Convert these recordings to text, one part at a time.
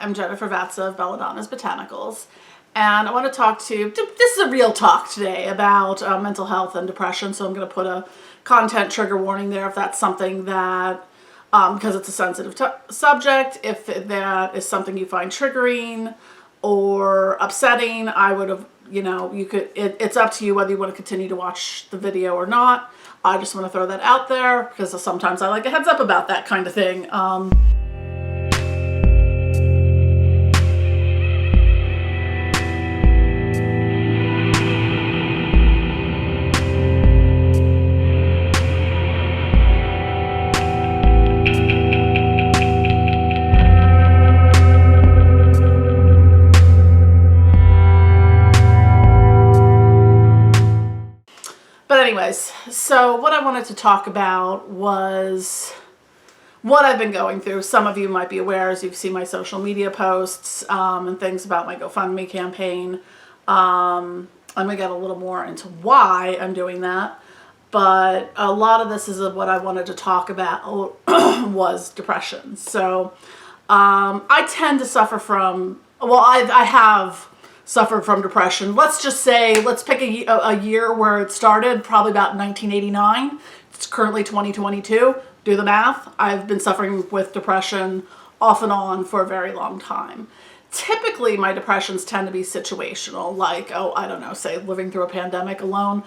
I'm Jennifer Vatsa of Belladonna's Botanicals, and I want to talk to, this is a real talk today about mental health and depression, so I'm going to put a content trigger warning there if that's something that, because it's a sensitive subject, if that is something you find triggering or upsetting, I would have, it's up to you whether you want to continue to watch the video or not. I just want to throw that out there because sometimes I like a heads up about that kind of thing. But anyways, so what I wanted to talk about was what I've been going through. Some of you might be aware as you've seen my social media posts and things about my GoFundMe campaign. I'm going to get a little more into why I'm doing that. But a lot of this is what I wanted to talk about was depression. So I tend to suffer from, well, I have suffered from depression. Let's just say, let's pick a year where it started, probably about 1989. It's currently 2022. Do the math. I've been suffering with depression off and on for a very long time. Typically, my depressions tend to be situational, like, say living through a pandemic alone,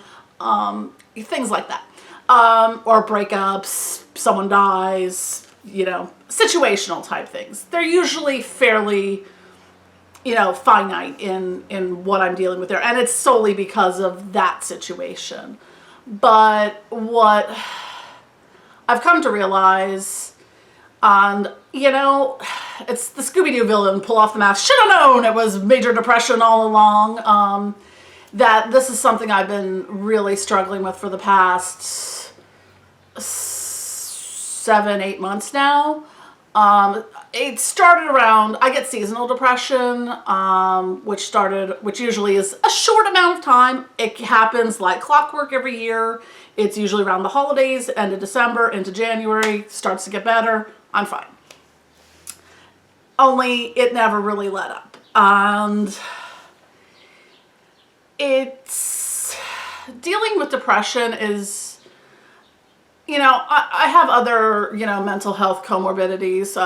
things like that. Or breakups, someone dies, situational type things. They're usually fairly finite in what I'm dealing with there. And it's solely because of that situation. But what I've come to realize, and it's the Scooby-Doo villain, pull off the mask, should have known it was major depression all along, that this is something I've been really struggling with for the past 7-8 months now. It started around, I get seasonal depression, which usually is a short amount of time. It happens like clockwork every year. It's usually around the holidays, end of December into January, starts to get better. I'm fine. Only it never really let up. And it's, dealing with depression is, I have other, mental health comorbidities,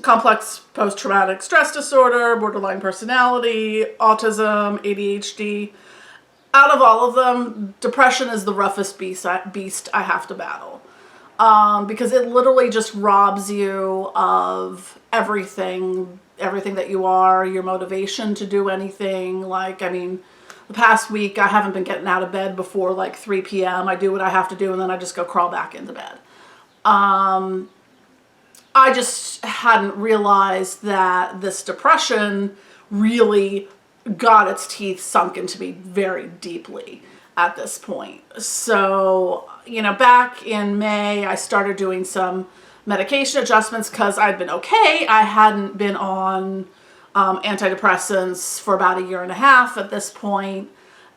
complex post-traumatic stress disorder, borderline personality, autism, ADHD. Out of all of them, depression is the roughest beast I have to battle. Because it literally just robs you of everything that you are, your motivation to do anything. The past week, I haven't been getting out of bed before like 3 p.m. I do what I have to do, and then I just go crawl back into bed. I just hadn't realized that this depression really got its teeth sunk into me very deeply at this point. So, back in May, I started doing some medication adjustments because I'd been okay. I hadn't been on antidepressants for about 1.5 years at this point.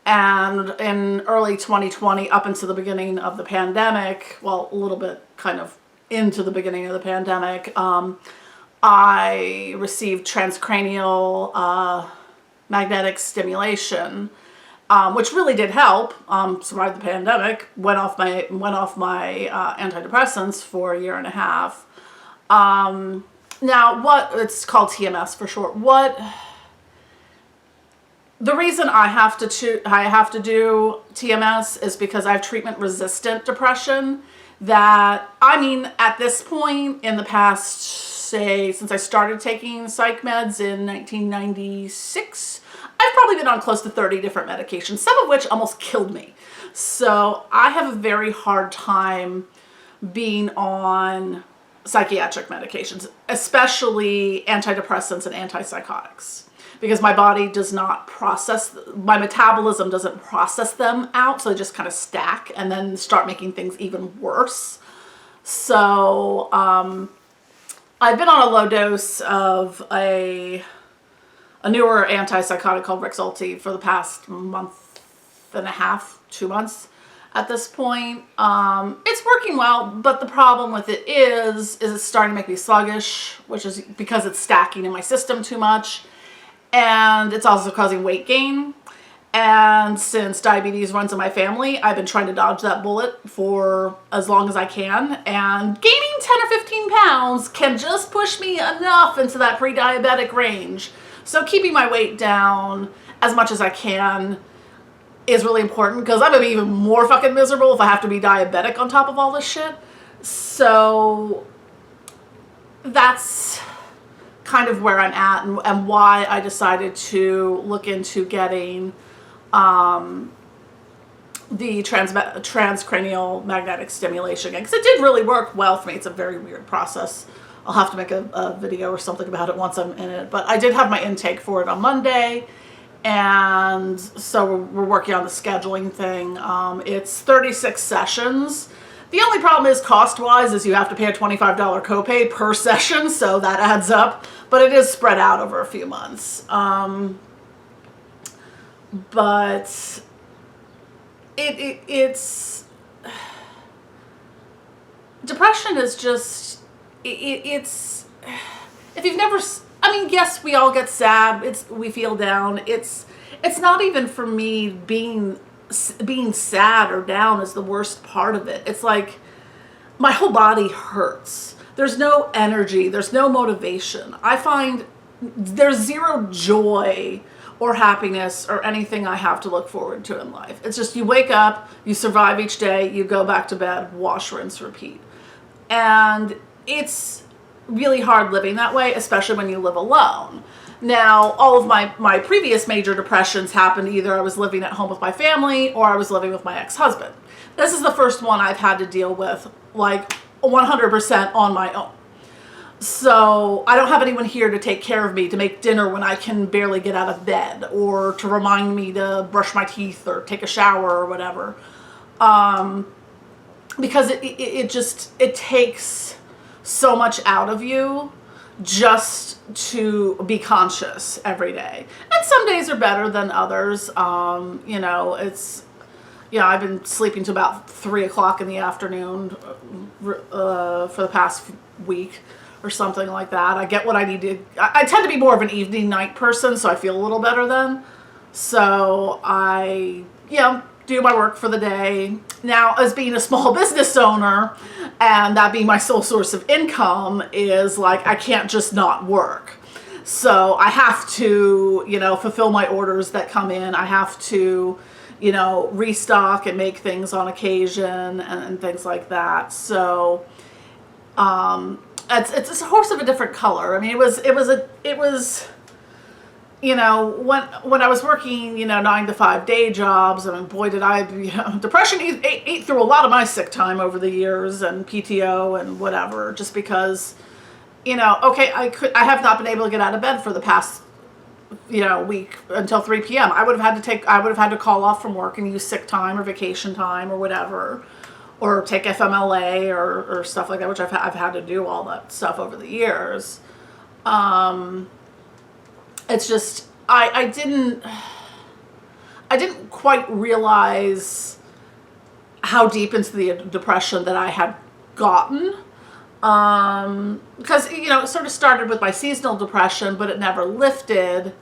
And in early 2020, up until the beginning of the pandemic, well, a little bit kind of into the beginning of the pandemic, I received transcranial magnetic stimulation, which really did help. Survived the pandemic, went off my antidepressants for 1.5 years. Now, it's called TMS for short. The reason I have to do TMS is because I have treatment-resistant depression. At this point in the past, say, since I started taking psych meds in 1996, I've probably been on close to 30 different medications, some of which almost killed me. So I have a very hard time being on psychiatric medications, especially antidepressants and antipsychotics, because my body does not my metabolism doesn't process them out, so they just kind of stack and then start making things even worse. So I've been on a low dose of a newer antipsychotic called Rexulti for the past 1.5 months, 2 months. at this point. It's working well, but the problem with it is it's starting to make me sluggish, which is because it's stacking in my system too much. And it's also causing weight gain. And since diabetes runs in my family, I've been trying to dodge that bullet for as long as I can. And gaining 10 or 15 pounds can just push me enough into that pre-diabetic range. So keeping my weight down as much as I can is really important, because I'm gonna be even more fucking miserable if I have to be diabetic on top of all this shit. So that's kind of where I'm at, and why I decided to look into getting the transcranial magnetic stimulation again, because it did really work well for me. It's a very weird process. I'll have to make a video or something about it once I'm in it, but I did have my intake for it on Monday, and so we're working on the scheduling thing. It's 36 sessions. The only problem is cost-wise is you have to pay a $25 copay per session, so that adds up, but it is spread out over a few months. But it's depression is just it's if you've never, I mean, yes, we all get sad, we feel down. It's not even for me being sad or down is the worst part of it. It's like my whole body hurts. There's no energy, there's no motivation. I find there's zero joy or happiness or anything I have to look forward to in life. It's just you wake up, you survive each day, you go back to bed, wash, rinse, repeat. And it's really hard living that way, especially when you live alone. Now, all of my previous major depressions happened either I was living at home with my family or I was living with my ex-husband. This is the first one I've had to deal with like 100% on my own. So I don't have anyone here to take care of me, to make dinner when I can barely get out of bed, or to remind me to brush my teeth or take a shower or whatever. Because it takes so much out of you just to be conscious every day. And some days are better than others. You know, I've been sleeping to about 3 o'clock in the afternoon for the past week or something like that. I get what I need to. I tend to be more of an evening night person, so I feel a little better then. So I, do my work for the day. Now, as being a small business owner, and that being my sole source of income, is like I can't just not work. So I have to, fulfill my orders that come in. I have to, restock and make things on occasion and things like that. So it's a horse of a different color. I mean, it was when I was working, 9 to 5 day jobs, I mean, boy, did I, depression ate through a lot of my sick time over the years, and PTO and whatever, just because, okay, I have not been able to get out of bed for the past, week until 3 p.m. I would have had to call off from work and use sick time or vacation time or whatever, or take FMLA or stuff like that, which I've had to do all that stuff over the years. It's just, I didn't quite realize how deep into the depression that I had gotten. Because, it sort of started with my seasonal depression, but it never lifted.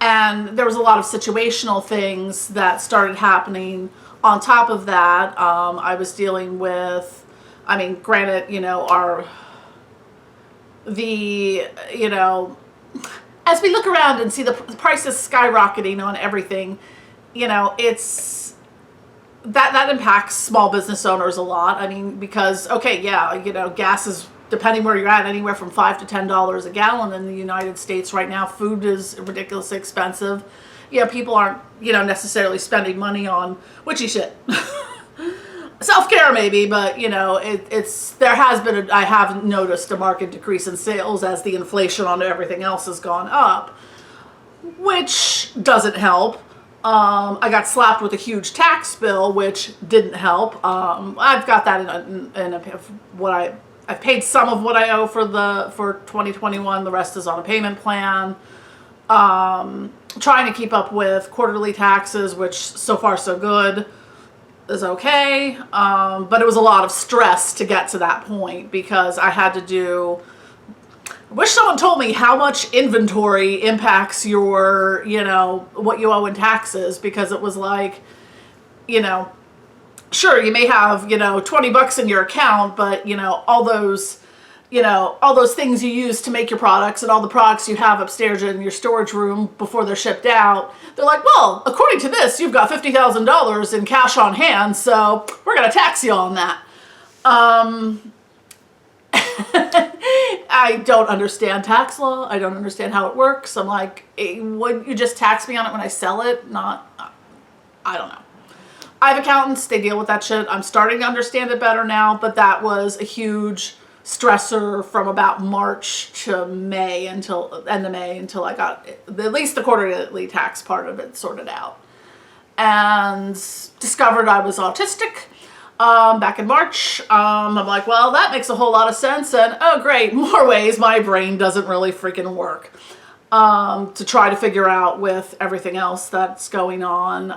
And there was a lot of situational things that started happening on top of that. I was dealing with, granted, as we look around and see the prices skyrocketing on everything, it's that impacts small business owners a lot. I mean, because, okay, gas is, depending where you're at, anywhere from $5 to $10 a gallon in the United States right now. Food is ridiculously expensive. People aren't, necessarily spending money on witchy shit. Self-care maybe, but I have noticed a marked decrease in sales as the inflation on everything else has gone up, which doesn't help. I got slapped with a huge tax bill, which didn't help. I've got that I've paid some of what I owe for 2021. The rest is on a payment plan. Trying to keep up with quarterly taxes, which so far so good. is okay, but it was a lot of stress to get to that point because I had to do. I wish someone told me how much inventory impacts your, what you owe in taxes, because it was like, sure, you may have, $20 in your account, but, all those things you use to make your products and all the products you have upstairs in your storage room before they're shipped out, they're like, well, according to this, you've got $50,000 in cash on hand, so we're going to tax you on that. I don't understand tax law. I don't understand how it works. I'm like, would you just tax me on it when I sell it? I don't know. I have accountants. They deal with that shit. I'm starting to understand it better now, but that was a huge stressor from about March to May until end of May, until I got at least the quarterly tax part of it sorted out, and discovered I was autistic. Back in March. I'm like, well, that makes a whole lot of sense. And oh, great, more ways my brain doesn't really freaking work. To try to figure out with everything else that's going on.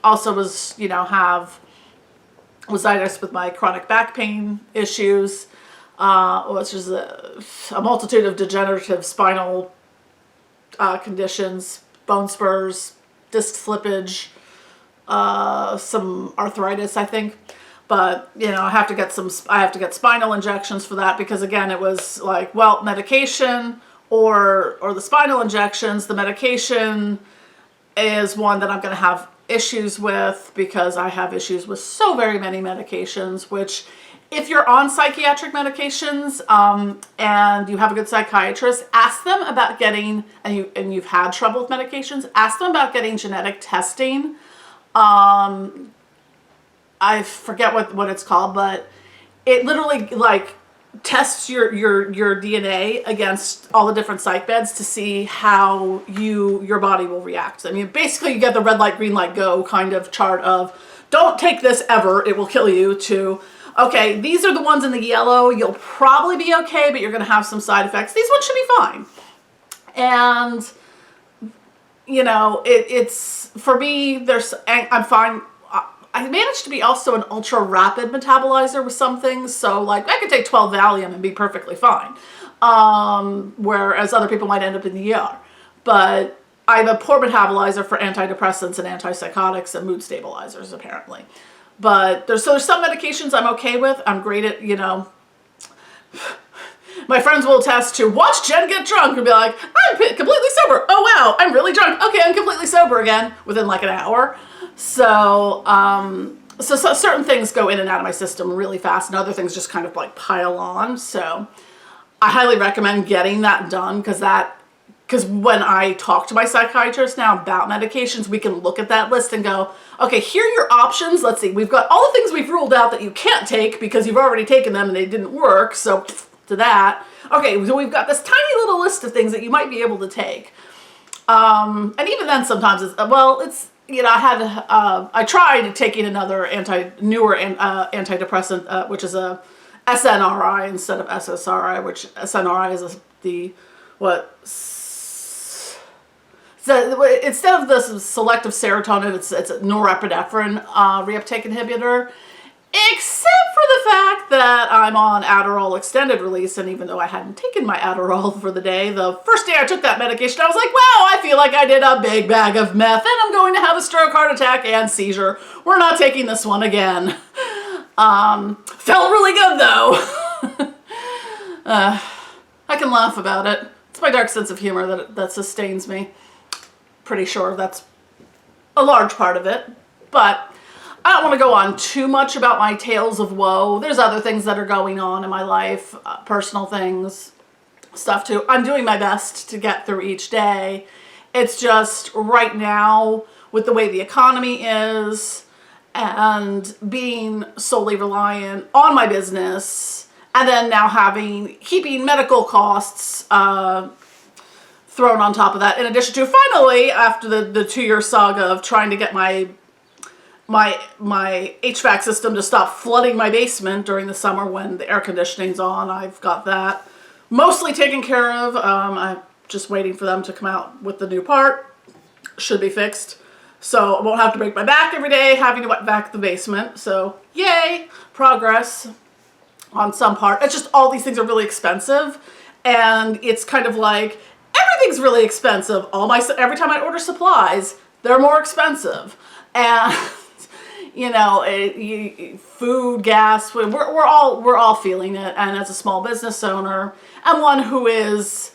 Also was, was diagnosed with my chronic back pain issues, which is a multitude of degenerative spinal conditions, bone spurs, disc slippage, some arthritis, I think. But, I have to get spinal injections for that, because again, it was like, well, medication or the spinal injections. The medication is one that I'm going to have issues with, because I have issues with so very many medications, which if you're on psychiatric medications, and you have a good psychiatrist, ask them about getting, and you've had trouble with medications, ask them about getting genetic testing. I forget what it's called, but it literally tests your DNA against all the different psych beds to see how your body will react. I mean, basically you get the red light, green light, go kind of chart of, don't take this ever, it will kill you, to, okay, these are the ones in the yellow, you'll probably be okay, but you're going to have some side effects. These ones should be fine. And, it's, for me, I'm fine. I managed to be also an ultra rapid metabolizer with some things. So I could take 12 Valium and be perfectly fine. Whereas other people might end up in the ER. But I'm a poor metabolizer for antidepressants and antipsychotics and mood stabilizers, apparently. But there's some medications I'm okay with. I'm great at, my friends will attest to watch Jen get drunk and be like, I'm completely sober. Oh, wow, I'm really drunk. Okay, I'm completely sober again within an hour. So, so certain things go in and out of my system really fast, and other things just kind of pile on. So I highly recommend getting that done, because when I talk to my psychiatrist now about medications, we can look at that list and go, okay, here are your options. Let's see, we've got all the things we've ruled out that you can't take because you've already taken them and they didn't work. So to that, okay, so we've got this tiny little list of things that you might be able to take. And even then sometimes I tried taking another newer antidepressant, which is a SNRI instead of SSRI, which SNRI is instead of the selective serotonin, it's a norepinephrine reuptake inhibitor. Except for the fact that I'm on Adderall extended release, and even though I hadn't taken my Adderall for the day, the first day I took that medication, I was like, wow, I feel like I did a big bag of meth, and I'm going to have a stroke, heart attack, and seizure. We're not taking this one again. Felt really good, though. I can laugh about it. It's my dark sense of humor that sustains me. Pretty sure that's a large part of it, but I don't want to go on too much about my tales of woe. There's other things that are going on in my life, personal things, stuff too. I'm doing my best to get through each day. It's just right now, with the way the economy is and being solely reliant on my business, and then now keeping medical costs thrown on top of that, in addition to finally, after the 2-year saga of trying to get my HVAC system to stop flooding my basement during the summer when the air conditioning's on. I've got that mostly taken care of. I'm just waiting for them to come out with the new part. Should be fixed. So I won't have to break my back every day having to vac the basement. So yay, progress on some part. It's just all these things are really expensive, and it's kind of like everything's really expensive. Every time I order supplies, they're more expensive, and you know, food, gas, we're all feeling it. And as a small business owner and one who is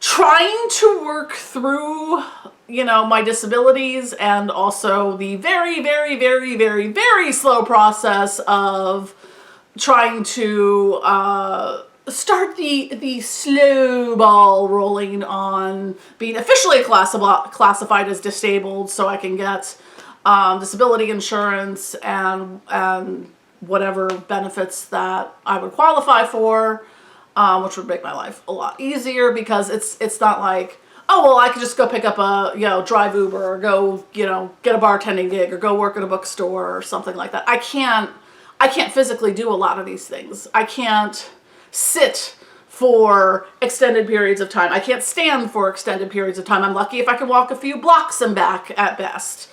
trying to work through, you know, my disabilities and also the very, very, very, very, very slow process of trying to start the slow ball rolling on being officially classified as disabled, so I can get disability insurance and whatever benefits that I would qualify for, which would make my life a lot easier, because it's not like, oh, well, I could just go pick up drive Uber, or go, get a bartending gig, or go work at a bookstore or something like that. I can't physically do a lot of these things. I can't sit for extended periods of time. I can't stand for extended periods of time. I'm lucky if I can walk a few blocks and back at best.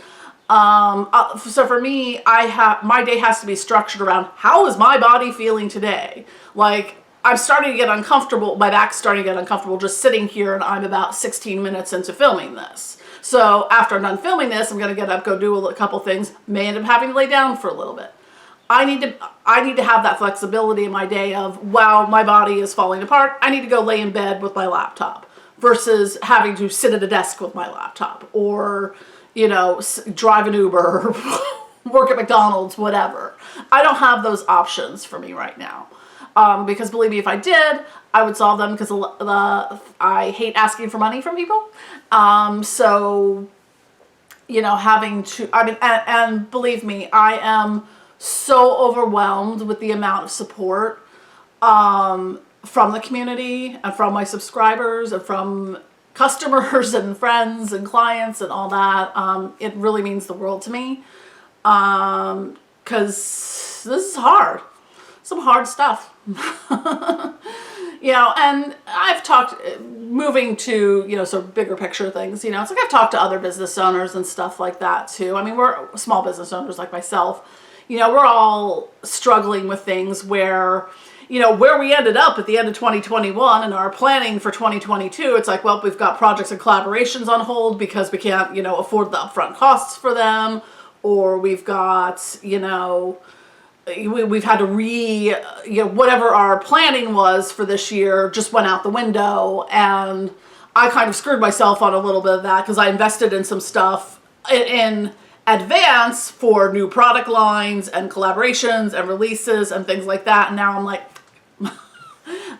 So for me, my day has to be structured around, how is my body feeling today? Like, I'm starting to get uncomfortable. My back's starting to get uncomfortable just sitting here, and I'm about 16 minutes into filming this. So after I'm done filming this, I'm going to get up, go do a couple things, may end up having to lay down for a little bit. I need to have that flexibility in my day of, wow, my body is falling apart, I need to go lay in bed with my laptop, versus having to sit at a desk with my laptop, or, drive an Uber, or work at McDonald's, whatever. I don't have those options for me right now. Because believe me, if I did, I would solve them, because I hate asking for money from people. So, having to, and believe me, I am so overwhelmed with the amount of support from the community and from my subscribers and from customers and friends and clients and all that. It really means the world to me, because this is hard. Some hard stuff. And I've talked, moving to, sort of bigger picture things, it's like I've talked to other business owners and stuff like that too. I mean, we're small business owners like myself. We're all struggling with things where, where we ended up at the end of 2021 and our planning for 2022, it's like, well, we've got projects and collaborations on hold because we can't, afford the upfront costs for them, or we've got, we've had to whatever our planning was for this year just went out the window. And I kind of screwed myself on a little bit of that, because I invested in some stuff in advance for new product lines and collaborations and releases and things like that. And now I'm like,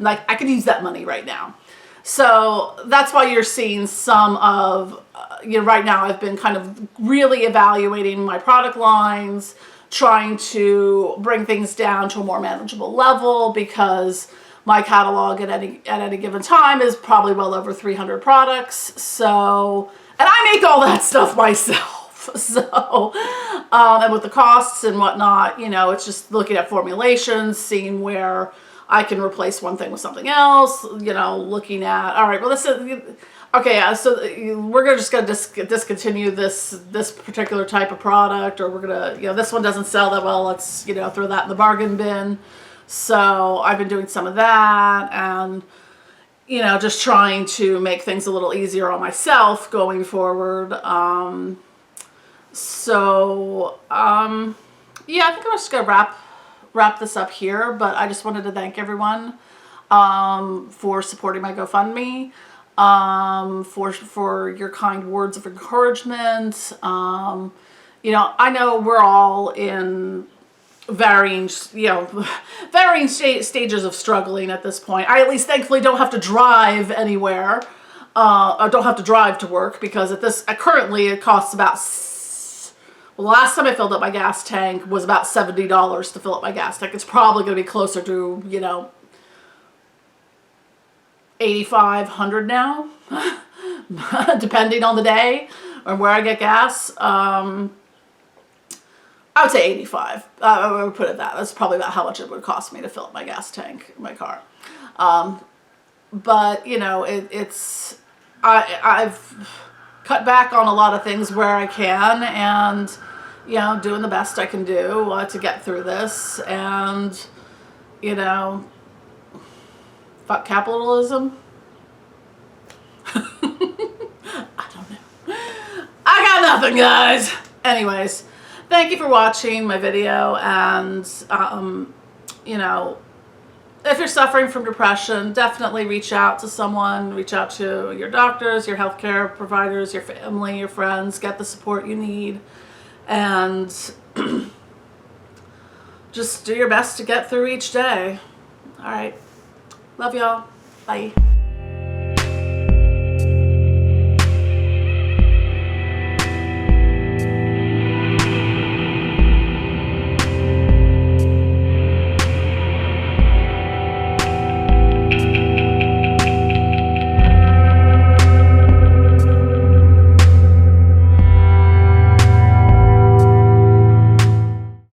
I could use that money right now. So that's why you're seeing some of, right now I've been kind of really evaluating my product lines, trying to bring things down to a more manageable level, because my catalog at any given time is probably well over 300 products. So, and I make all that stuff myself. So, and with the costs and whatnot, it's just looking at formulations, seeing where I can replace one thing with something else, looking at, all right, well, this is, okay, yeah, so we're just going to discontinue this particular type of product, or we're going to, this one doesn't sell that well, let's, throw that in the bargain bin. So I've been doing some of that, and, just trying to make things a little easier on myself going forward. Yeah, I think I'm just going to wrap this up here, but I just wanted to thank everyone for supporting my GoFundMe, for your kind words of encouragement. I know we're all in varying stages of struggling at this point. I at least thankfully don't have to drive anywhere. I don't have to drive to work, because currently it costs about, the last time I filled up my gas tank was about $70 to fill up my gas tank. It's probably going to be closer to, $8,500 now, depending on the day or where I get gas. I would say 85. I would put it that. That's probably about how much it would cost me to fill up my gas tank in my car. But, I've cut back on a lot of things where I can, and you know, doing the best I can do to get through this. And you know, fuck capitalism. I don't know. I got nothing, guys. Anyways, thank you for watching my video, and you know, if you're suffering from depression, definitely reach out to someone. Reach out to your doctors, your healthcare providers, your family, your friends. Get the support you need, and just do your best to get through each day. All right. Love y'all. Bye.